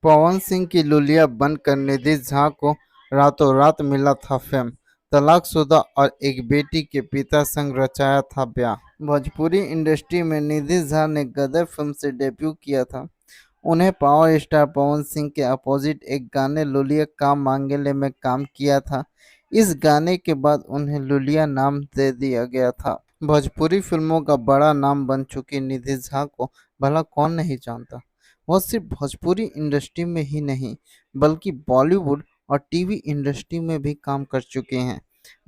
पवन सिंह की लुलिया बनकर निधि झा को रातों रात मिला था फेम। तलाकशुदा और एक बेटी के पिता संग रचाया था ब्याह। भोजपुरी इंडस्ट्री में निधि झा ने गदर फिल्म से डेब्यू किया था। उन्हें पावर स्टार पवन सिंह के अपोजिट एक गाने लुलिया काम मांगेले में काम किया था। इस गाने के बाद उन्हें लुलिया नाम दे दिया गया था। भोजपुरी फिल्मों का बड़ा नाम बन चुकी निधि झा को भला कौन नहीं जानता। वह सिर्फ भोजपुरी इंडस्ट्री में ही नहीं बल्कि बॉलीवुड और टीवी इंडस्ट्री में भी काम कर चुके हैं।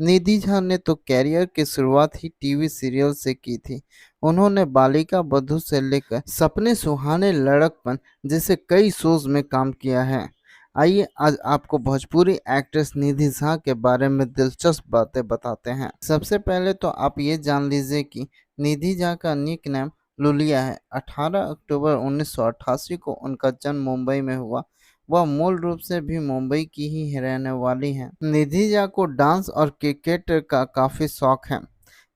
निधि झा ने तो कैरियर की शुरुआत ही टीवी सीरियल से की थी। उन्होंने बालिका बधू से लेकर सपने सुहाने लड़कपन जैसे कई शोज में काम किया है। आइए आज आपको भोजपुरी एक्ट्रेस निधि झा के बारे में दिलचस्प बातें बताते हैं। सबसे पहले तो आप ये जान लीजिए कि निधि झा का निक नेम लुलिया है। 18 अक्टूबर 1988 को उनका जन्म मुंबई में हुआ। वह मूल रूप से भी मुंबई की ही रहने वाली हैं। निधि झा को डांस और क्रिकेट का काफ़ी शौक है।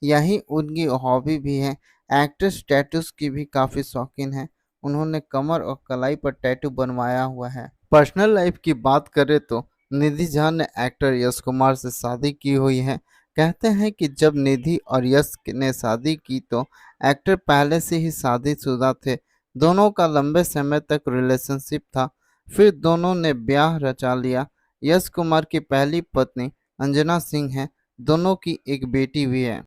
यही उनकी हॉबी भी है। एक्ट्रेस टैटूज की भी काफ़ी शौकीन है। उन्होंने कमर और कलाई पर टैटू बनवाया हुआ है। पर्सनल लाइफ की बात करें तो निधि झा ने एक्टर यश कुमार से शादी की हुई है। कहते हैं कि जब निधि और यश ने शादी की तो एक्टर पहले से ही शादीशुदा थे। दोनों का लंबे समय तक रिलेशनशिप था। फिर दोनों ने ब्याह रचा लिया। यश कुमार की पहली पत्नी अंजना सिंह है। दोनों की एक बेटी भी है।